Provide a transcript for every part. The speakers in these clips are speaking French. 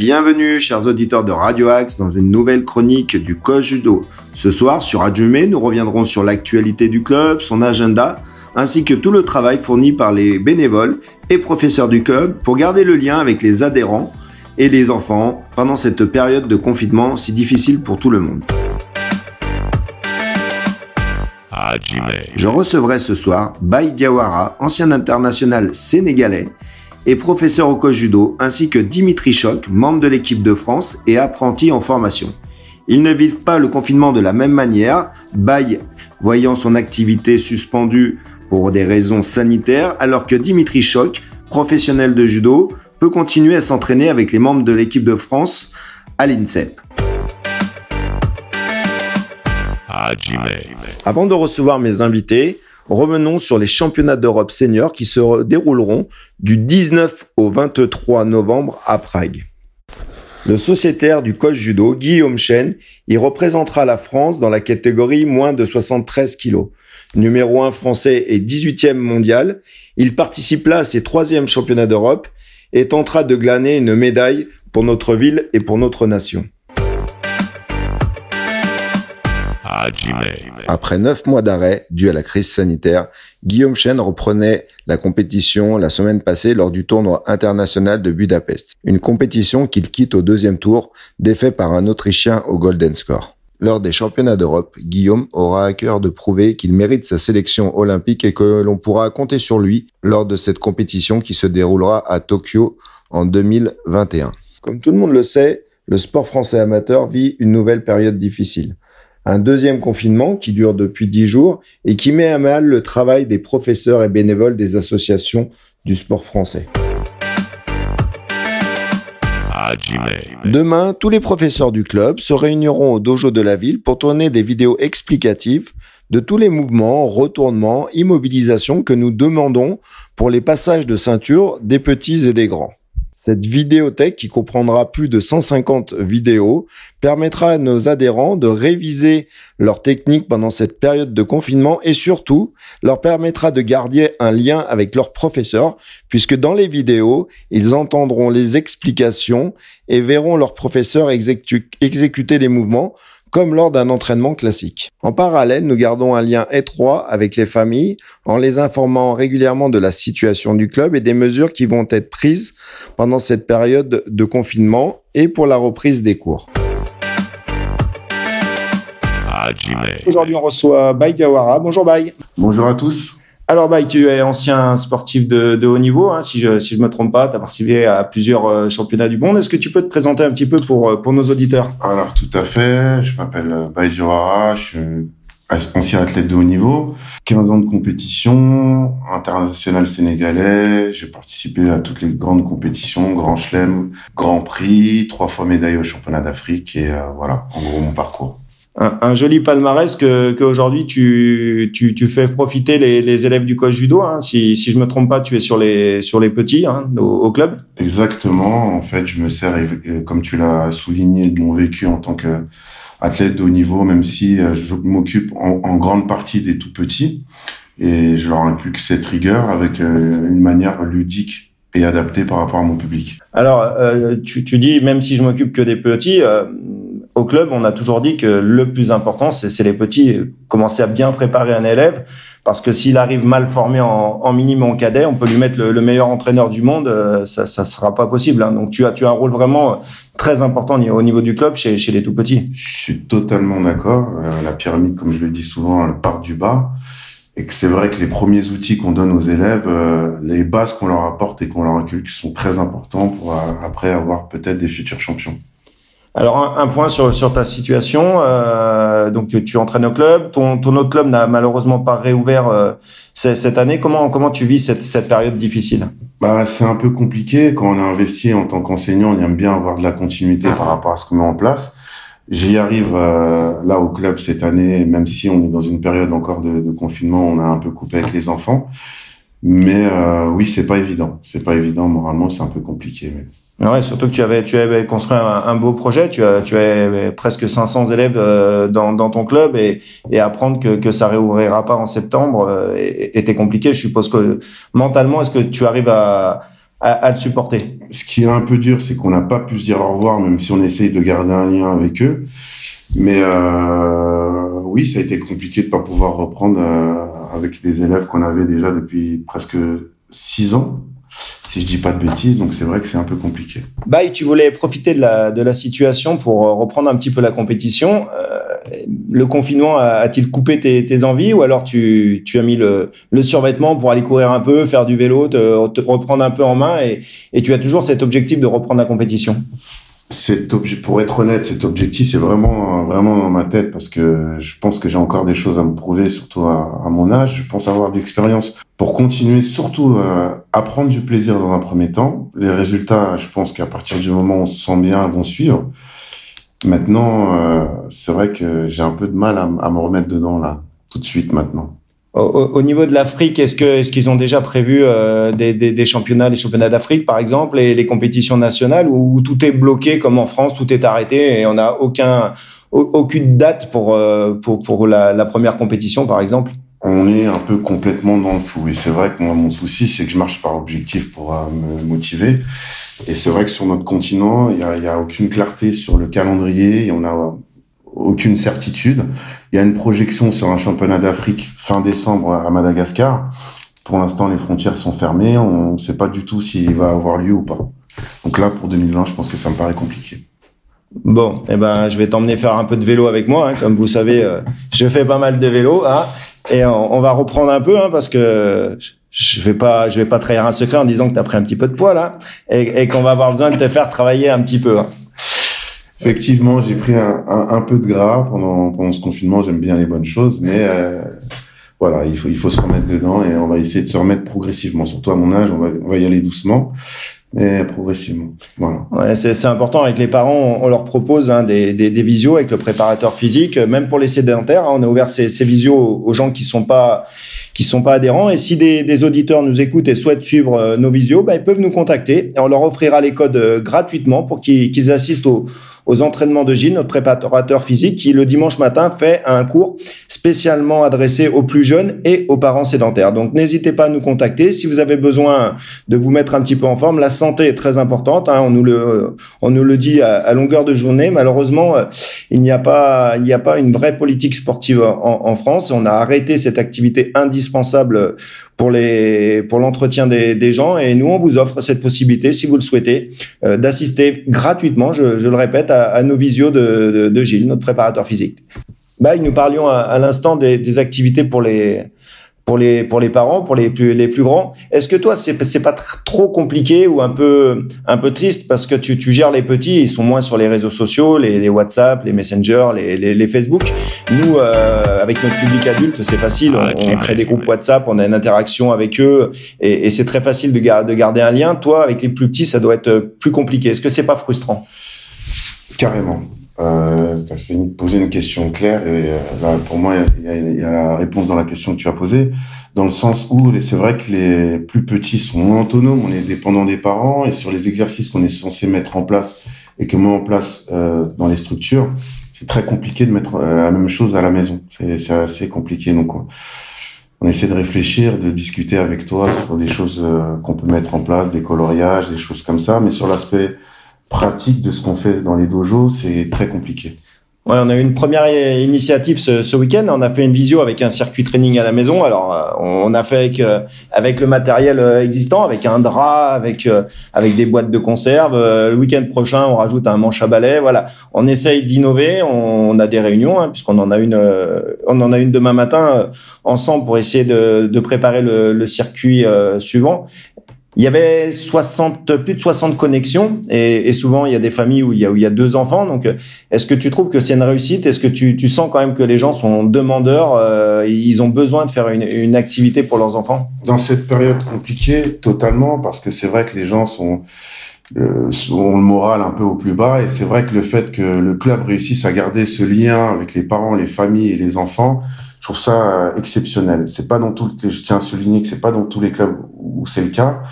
Bienvenue, chers auditeurs de Radio Axe, dans une nouvelle chronique du coach judo. Ce soir, sur Radio Humain, nous reviendrons sur l'actualité du club, son agenda, ainsi que tout le travail fourni par les bénévoles et professeurs du club pour garder le lien avec les adhérents et les enfants pendant cette période de confinement si difficile pour tout le monde. Je recevrai ce soir Baye Diawara, ancien international sénégalais et professeur au coach judo, ainsi que Dimitri Choc, membre de l'équipe de France et apprenti en formation. Ils ne vivent pas le confinement de la même manière, Baye voyant son activité suspendue pour des raisons sanitaires, alors que Dimitri Choc, professionnel de judo, peut continuer à s'entraîner avec les membres de l'équipe de France à l'INSEP. Avant de recevoir mes invités, revenons sur les championnats d'Europe seniors qui se dérouleront du 19 au 23 novembre à Prague. Le sociétaire du coach judo, Guillaume Chen, y représentera la France dans la catégorie moins de 73 kg. Numéro 1 français et 18e mondial, il participera à ses 3e championnats d'Europe et tentera de glaner une médaille pour notre ville et pour notre nation. Après 9 mois d'arrêt dû à la crise sanitaire, Guillaume Chen reprenait la compétition la semaine passée lors du tournoi international de Budapest. Une compétition qu'il quitte au 2e tour, défait par un Autrichien au Golden Score. Lors des championnats d'Europe, Guillaume aura à cœur de prouver qu'il mérite sa sélection olympique et que l'on pourra compter sur lui lors de cette compétition qui se déroulera à Tokyo en 2021. Comme tout le monde le sait, le sport français amateur vit une nouvelle période difficile. Un 2e confinement qui dure depuis 10 jours et qui met à mal le travail des professeurs et bénévoles des associations du sport français. Demain, tous les professeurs du club se réuniront au dojo de la ville pour tourner des vidéos explicatives de tous les mouvements, retournements, immobilisations que nous demandons pour les passages de ceinture des petits et des grands. Cette vidéothèque, qui comprendra plus de 150 vidéos, permettra à nos adhérents de réviser leurs techniques pendant cette période de confinement et surtout leur permettra de garder un lien avec leurs professeurs puisque dans les vidéos, ils entendront les explications et verront leurs professeurs exécuter les mouvements comme lors d'un entraînement classique. En parallèle, nous gardons un lien étroit avec les familles en les informant régulièrement de la situation du club et des mesures qui vont être prises pendant cette période de confinement et pour la reprise des cours. Aujourd'hui, on reçoit Baye Diawara. Bonjour Baye. Bonjour à tous. Alors Baye, tu es ancien sportif de haut niveau, hein, si je me trompe pas, tu as participé à plusieurs championnats du monde. Est-ce que tu peux te présenter un petit peu pour nos auditeurs ? Alors tout à fait, je m'appelle Baye Diawara, je suis ancien athlète de haut niveau, 15 ans de compétition, international sénégalais, j'ai participé à toutes les grandes compétitions, Grand Chelem, Grand Prix, 3 fois médaille au championnat d'Afrique et voilà, en gros mon parcours. Un joli palmarès que aujourd'hui tu fais profiter les élèves du coach judo, hein. Si je me trompe pas, tu es sur les petits, hein, au club. Exactement. En fait, je me sers, comme tu l'as souligné, de mon vécu en tant qu'athlète de haut niveau, même si je m'occupe en grande partie des tout petits, et je leur inculque cette rigueur avec une manière ludique et adaptée par rapport à mon public. Alors, tu dis même si je m'occupe que des petits. Au club, on a toujours dit que le plus important, c'est les petits. Commencer à bien préparer un élève, parce que s'il arrive mal formé en minime ou en cadet, on peut lui mettre le meilleur entraîneur du monde, ça sera pas possible, hein. Donc tu as un rôle vraiment très important au niveau du club chez les tout petits. Je suis totalement d'accord. La pyramide, comme je le dis souvent, elle part du bas. Et que c'est vrai que les premiers outils qu'on donne aux élèves, les bases qu'on leur apporte et qu'on leur inculque sont très importants pour après avoir peut-être des futurs champions. Alors un point sur ta situation, donc tu entraînes au club, ton autre club n'a malheureusement pas réouvert cette année. Comment tu vis cette période difficile ? C'est un peu compliqué. Quand on est investi en tant qu'enseignant, on aime bien avoir de la continuité par rapport à ce qu'on met en place. J'y arrive là au club cette année, même si on est dans une période encore de confinement, on a un peu coupé avec les enfants. Mais oui, c'est pas évident. C'est pas évident moralement, c'est un peu compliqué. Mais... Ouais, surtout que tu avais construit un beau projet. Tu avais presque 500 élèves dans ton club et apprendre que ça réouvrira pas en septembre était compliqué. Je suppose que mentalement, est-ce que tu arrives à à te supporter. Ce qui est un peu dur, c'est qu'on n'a pas pu se dire au revoir, même si on essaye de garder un lien avec eux. Mais oui, ça a été compliqué de pas pouvoir reprendre avec les élèves qu'on avait déjà depuis presque 6 ans, si je dis pas de bêtises. Donc c'est vrai que c'est un peu compliqué. Tu voulais profiter de la situation pour reprendre un petit peu la compétition. Le confinement a-t-il coupé tes envies, ou alors tu as mis le survêtement pour aller courir un peu, faire du vélo, te reprendre un peu en main, et tu as toujours cet objectif de reprendre la compétition? Pour être honnête, cet objectif, c'est vraiment dans ma tête, parce que je pense que j'ai encore des choses à me prouver, surtout à mon âge. Je pense avoir d'expérience pour continuer, surtout à prendre du plaisir dans un premier temps. Les résultats, je pense qu'à partir du moment où on se sent bien, vont suivre. Maintenant, c'est vrai que j'ai un peu de mal à me remettre dedans là, tout de suite maintenant. Au niveau de l'Afrique, est-ce qu'ils ont déjà prévu des championnats, les championnats d'Afrique par exemple, et les compétitions nationales, où tout est bloqué comme en France, tout est arrêté et on n'a aucune date pour la première compétition par exemple? On est un peu complètement dans le flou, et c'est vrai que moi, mon souci, c'est que je marche par objectif pour me motiver. Et c'est vrai que sur notre continent, il y a aucune clarté sur le calendrier, et on a aucune certitude. Il y a une projection sur un championnat d'Afrique fin décembre à Madagascar. Pour l'instant, les frontières sont fermées. On ne sait pas du tout s'il va avoir lieu ou pas. Donc là, pour 2020, je pense que ça me paraît compliqué. Bon, je vais t'emmener faire un peu de vélo avec moi. Comme vous savez, je fais pas mal de vélo. Et on va reprendre un peu, parce que je vais pas trahir un secret en disant que tu as pris un petit peu de poids là, et qu'on va avoir besoin de te faire travailler un petit peu. Effectivement, j'ai pris un peu de gras pendant ce confinement. J'aime bien les bonnes choses, mais voilà, il faut se remettre dedans, et on va essayer de se remettre progressivement. Surtout à mon âge, on va y aller doucement, mais progressivement. Voilà. Ouais, c'est important. Avec les parents, on leur propose des visios avec le préparateur physique, même pour les sédentaires. On a ouvert ces visios aux gens qui sont pas adhérents. Et si des auditeurs nous écoutent et souhaitent suivre nos visios, ils peuvent nous contacter, et on leur offrira les codes gratuitement pour qu'ils assistent aux entraînements de Gilles, notre préparateur physique, qui le dimanche matin fait un cours spécialement adressé aux plus jeunes et aux parents sédentaires. Donc n'hésitez pas à nous contacter si vous avez besoin de vous mettre un petit peu en forme. La santé est très importante, on nous le dit à longueur de journée. Malheureusement, il n'y a pas une vraie politique sportive en France. On a arrêté cette activité indispensable pour l'entretien des gens, et nous on vous offre cette possibilité, si vous le souhaitez, d'assister gratuitement, je le répète, à nos visios de Gilles, notre préparateur physique. Nous parlions à l'instant des activités pour les parents, pour les plus grands. Est-ce que toi, c'est pas trop compliqué ou un peu triste, parce que tu gères les petits, ils sont moins sur les réseaux sociaux, les WhatsApp, les Messenger, les Facebook. Nous, avec notre public adulte, c'est facile. On crée des groupes WhatsApp, on a une interaction avec eux, et c'est très facile de garder un lien. Toi, avec les plus petits, ça doit être plus compliqué. Est-ce que c'est pas frustrant? Carrément. Tu as posé une question claire, et là, pour moi, il y a la réponse dans la question que tu as posée, dans le sens où c'est vrai que les plus petits sont moins autonomes, on est dépendant des parents, et sur les exercices qu'on est censé mettre en place et que met en place dans les structures, c'est très compliqué de mettre la même chose à la maison. C'est assez compliqué. Donc on essaie de réfléchir, de discuter avec toi sur des choses qu'on peut mettre en place, des coloriages, des choses comme ça, mais sur l'aspect pratique de ce qu'on fait dans les dojos, c'est très compliqué. Ouais, on a eu une première initiative ce week-end. On a fait une visio avec un circuit training à la maison. Alors, on a fait avec le matériel existant, avec un drap, avec des boîtes de conserve. Le week-end prochain, on rajoute un manche à balai. Voilà, on essaye d'innover. On a des réunions, puisqu'on en a une demain matin ensemble pour essayer de préparer le circuit suivant. Il y avait plus de 60 connexions, et souvent il y a des familles où il y a 2 enfants. Donc, est-ce que tu trouves que c'est une réussite? Est-ce que tu sens quand même que les gens sont demandeurs, ils ont besoin de faire une activité pour leurs enfants? Dans cette période compliquée, totalement, parce que c'est vrai que les gens ont le moral un peu au plus bas, et c'est vrai que le fait que le club réussisse à garder ce lien avec les parents, les familles et les enfants, je trouve ça exceptionnel. Je tiens à souligner que c'est pas dans tous les clubs où c'est le cas.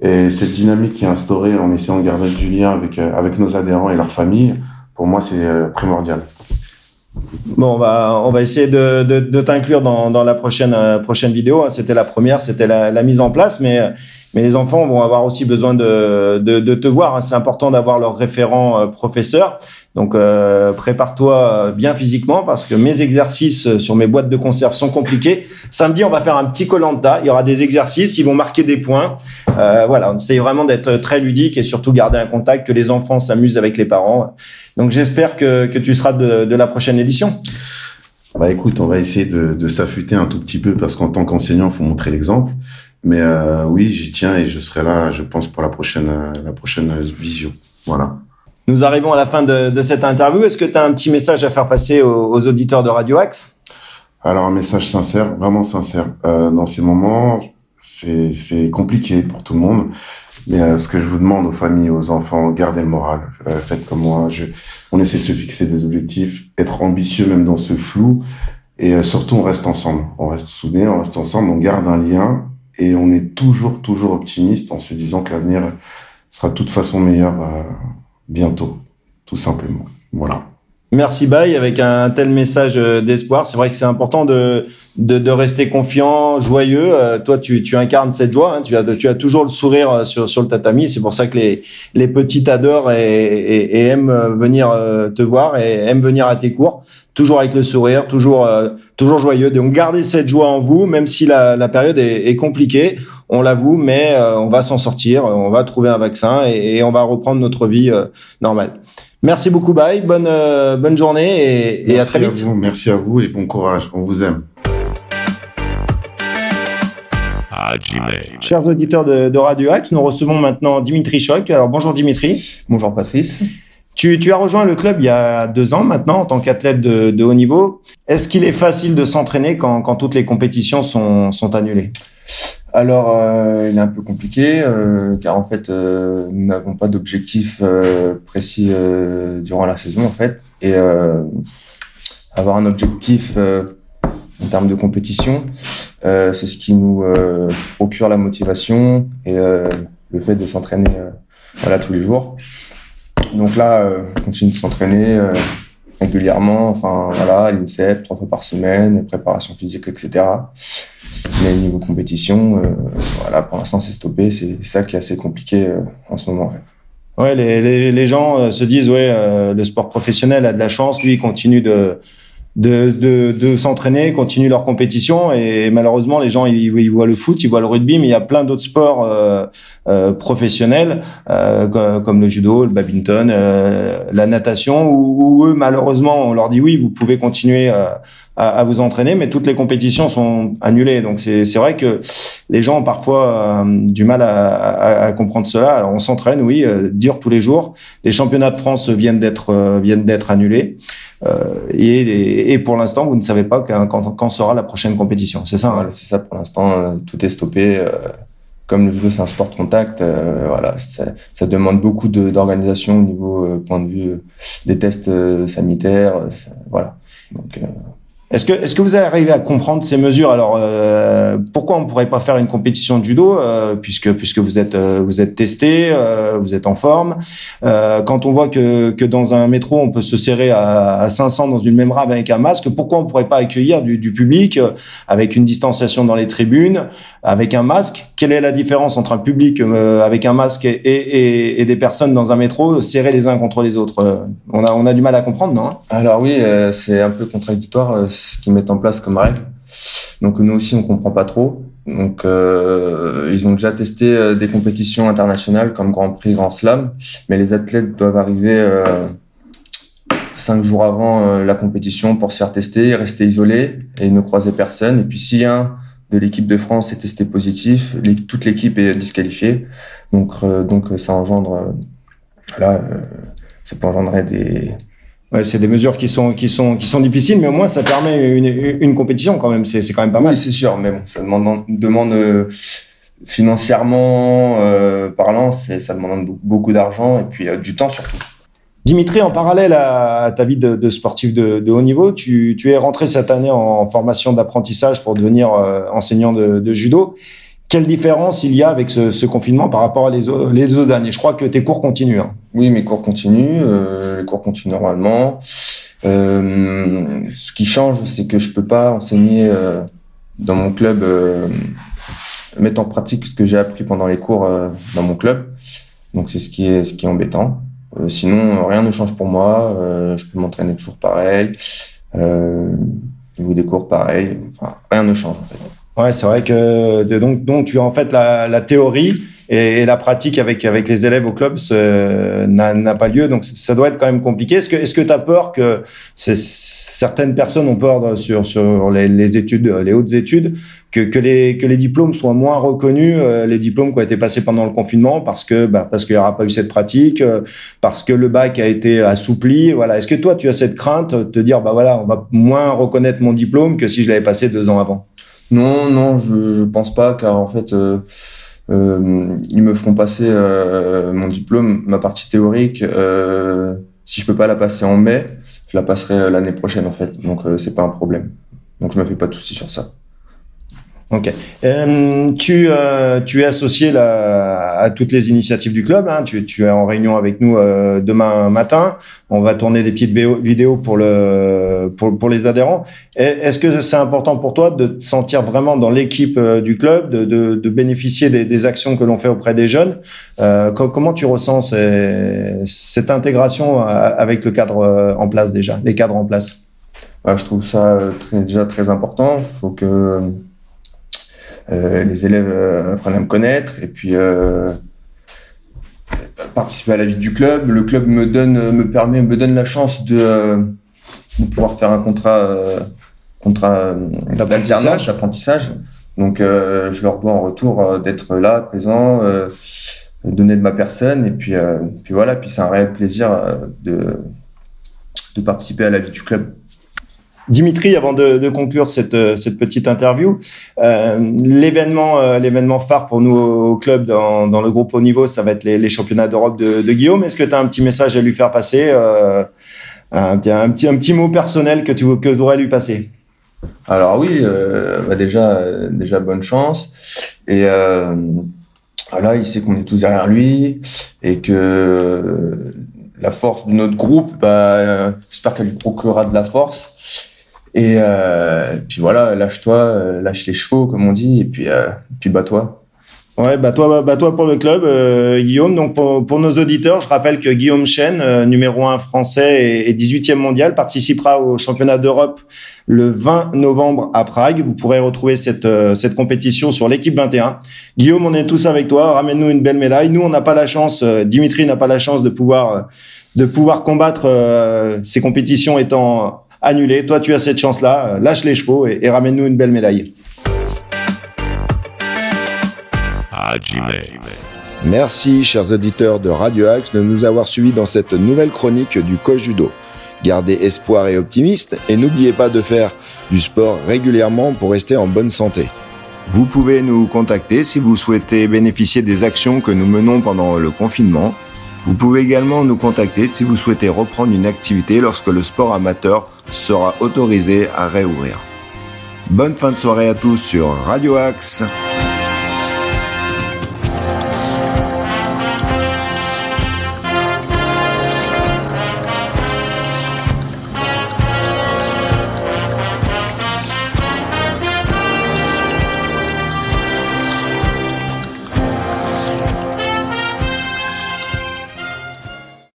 Et cette dynamique qui est instaurée en essayant de garder du lien avec nos adhérents et leurs familles, pour moi, c'est primordial. Bon, on va essayer de t'inclure dans la prochaine vidéo. C'était la première, c'était la mise en place, mais mais les enfants vont avoir aussi besoin de te voir. Hein. C'est important d'avoir leur référent professeur. Donc, prépare-toi bien physiquement parce que mes exercices sur mes boîtes de conserve sont compliqués. Samedi, on va faire un petit Koh-Lanta. Il y aura des exercices, ils vont marquer des points. Voilà, on essaie vraiment d'être très ludique et surtout garder un contact, que les enfants s'amusent avec les parents. Donc, j'espère que tu seras de la prochaine édition. Bah écoute, on va essayer de s'affûter un tout petit peu parce qu'en tant qu'enseignant, il faut montrer l'exemple. Mais oui, j'y tiens et je serai là, je pense, pour la prochaine visio. Voilà. Nous arrivons à la fin de cette interview. Est-ce que tu as un petit message à faire passer aux auditeurs de Radio Axe ? Alors, un message sincère, vraiment sincère. Dans ces moments, c'est compliqué pour tout le monde. Mais ce que je vous demande aux familles, aux enfants, gardez le moral. Faites comme moi. On essaie de se fixer des objectifs, être ambitieux même dans ce flou. Et surtout, on reste ensemble. On reste soudés, on reste ensemble, on garde un lien. Et on est toujours optimiste en se disant que l'avenir sera de toute façon meilleur bientôt, tout simplement. Voilà. Merci Baye, avec un tel message d'espoir. C'est vrai que c'est important de rester confiant, joyeux. Toi, tu incarnes cette joie. Hein. Tu as toujours le sourire sur le tatami. C'est pour ça que les petits t'adorent et aiment venir te voir et aiment venir à tes cours. Toujours avec le sourire, toujours joyeux. Donc gardez cette joie en vous, même si la période est compliquée. On l'avoue, mais on va s'en sortir. On va trouver un vaccin et on va reprendre notre vie normale. Merci beaucoup, Baye. Bonne journée et à très vite. Merci à vous et bon courage. On vous aime. Chers auditeurs de Radio Axe, nous recevons maintenant Dimitri Choc. Alors bonjour Dimitri. Bonjour Patrice. Tu as rejoint le club il y a 2 ans maintenant en tant qu'athlète de haut niveau. Est-ce qu'il est facile de s'entraîner quand toutes les compétitions sont annulées ? Alors, il est un peu compliqué car en fait, nous n'avons pas d'objectif précis durant la saison en fait. Et avoir un objectif en termes de compétition, c'est ce qui nous procure la motivation et le fait de s'entraîner tous les jours. Donc là, on continue de s'entraîner régulièrement, à l'INSEP, 3 fois par semaine, préparation physique, etc. Mais niveau compétition, pour l'instant c'est stoppé, c'est ça qui est assez compliqué en ce moment en fait. Ouais, les gens se disent le sport professionnel a de la chance, lui il continue de s'entraîner, continue leur compétition et malheureusement les gens ils voient le foot, ils voient le rugby, mais il y a plein d'autres sports professionnels comme le judo, le badminton, la natation où eux malheureusement on leur dit oui vous pouvez continuer à vous entraîner, mais toutes les compétitions sont annulées. Donc c'est vrai que les gens ont parfois du mal à comprendre cela. Alors on s'entraîne, oui, dur tous les jours. Les championnats de France viennent d'être annulés. Et pour l'instant, vous ne savez pas quand sera la prochaine compétition. C'est ça, hein ? Voilà, c'est ça pour l'instant. Tout est stoppé. Comme le judo, c'est un sport de contact. Ça demande beaucoup d'organisation au niveau point de vue des tests sanitaires. Voilà. Donc Est-ce que vous arrivez à comprendre ces mesures ? Alors, pourquoi on ne pourrait pas faire une compétition de judo puisque vous êtes testé, vous êtes en forme. Quand on voit que dans un métro, on peut se serrer à 500 dans une même rame avec un masque, pourquoi on ne pourrait pas accueillir du public avec une distanciation dans les tribunes, avec un masque ? Quelle est la différence entre un public avec un masque et des personnes dans un métro serrées les uns contre les autres ? On a du mal à comprendre, non ? Alors oui, c'est un peu contradictoire ce qu'ils mettent en place comme règle. Donc nous aussi on comprend pas trop. Donc ils ont déjà testé des compétitions internationales comme Grand Prix, Grand Slam, mais les athlètes doivent arriver 5 jours avant la compétition pour se faire tester, rester isolés et ne croiser personne. Et puis si un de l'équipe de France est testé positif, toute l'équipe est disqualifiée. Donc ça engendre ça peut engendrer des c'est des mesures qui sont difficiles, mais au moins ça permet une compétition quand même. C'est quand même pas mal. Oui, c'est sûr, mais bon, ça demande financièrement parlant, ça demande beaucoup d'argent et puis du temps surtout. Dimitri, en parallèle à ta vie de sportif de haut niveau, tu es rentré cette année en formation d'apprentissage pour devenir enseignant de judo. Quelle différence il y a avec ce confinement par rapport à les autres années ? Je crois que tes cours continuent. Hein. Oui, mes cours continuent. Les cours continuent normalement. Ce qui change, c'est que je peux pas enseigner dans mon club mettre en pratique ce que j'ai appris pendant les cours dans mon club. Donc c'est ce qui est embêtant. Sinon, rien ne change pour moi. Je peux m'entraîner toujours pareil. Niveau des cours, pareil. Enfin, rien ne change en fait. Ouais, c'est vrai que donc tu as en fait la théorie et la pratique avec les élèves au club n'a pas lieu, donc ça doit être quand même compliqué. Est-ce que tu as peur que certaines personnes ont peur sur les études, les hautes études, que les diplômes soient moins reconnus, les diplômes qui ont été passés pendant le confinement parce qu'il n'y aura pas eu cette pratique, parce que le bac a été assoupli, voilà. Est-ce que toi tu as cette crainte de te dire voilà, on va moins reconnaître mon diplôme que si je l'avais passé 2 ans avant? Non, je pense pas, car en fait, ils me feront passer mon diplôme, ma partie théorique. Si je peux pas la passer en mai, je la passerai l'année prochaine en fait. Donc c'est pas un problème. Donc je me fais pas de soucis sur ça. Ok. Tu es associé à toutes les initiatives du club. Hein. Tu es en réunion avec nous demain matin. On va tourner des petites vidéos pour les adhérents. Est-ce que c'est important pour toi de te sentir vraiment dans l'équipe du club, de bénéficier des actions que l'on fait auprès des jeunes? Comment tu ressens cette intégration avec le cadre en place déjà, les cadres en place? Je trouve ça déjà très important. Il faut que les élèves apprennent à me connaître et puis participer à la vie du club. Le club me donne la chance de pouvoir faire un contrat d'apprentissage. Donc je leur dois en retour d'être là, présent, donner de ma personne et puis voilà. Puis c'est un réel plaisir de participer à la vie du club. Dimitri, avant de conclure cette petite interview, l'événement phare pour nous au club dans le groupe haut niveau, ça va être les championnats d'Europe de Guillaume. Est-ce que tu as un petit message à lui faire passer, un petit mot personnel que tu voudrais lui passer? Alors oui, déjà bonne chance et voilà, il sait qu'on est tous derrière lui et que la force de notre groupe, j'espère qu'elle lui procurera de la force. Et puis voilà, lâche-toi, lâche les chevaux comme on dit, et puis bats-toi. Ouais, bats-toi pour le club, Guillaume. Donc pour nos auditeurs, je rappelle que Guillaume Chen, numéro 1 français et 18e mondial, participera au championnat d'Europe le 20 novembre à Prague. Vous pourrez retrouver cette compétition sur l'équipe 21. Guillaume, on est tous avec toi. Ramène-nous une belle médaille. Nous, on n'a pas la chance. Dimitri n'a pas la chance de pouvoir combattre ces compétitions étant annulé. Toi, tu as cette chance-là. Lâche les chevaux et ramène-nous une belle médaille. Merci, chers auditeurs de Radio Axe, de nous avoir suivis dans cette nouvelle chronique du coach judo. Gardez espoir et optimiste et n'oubliez pas de faire du sport régulièrement pour rester en bonne santé. Vous pouvez nous contacter si vous souhaitez bénéficier des actions que nous menons pendant le confinement. Vous pouvez également nous contacter si vous souhaitez reprendre une activité lorsque le sport amateur sera autorisé à réouvrir. Bonne fin de soirée à tous sur Radio Axe.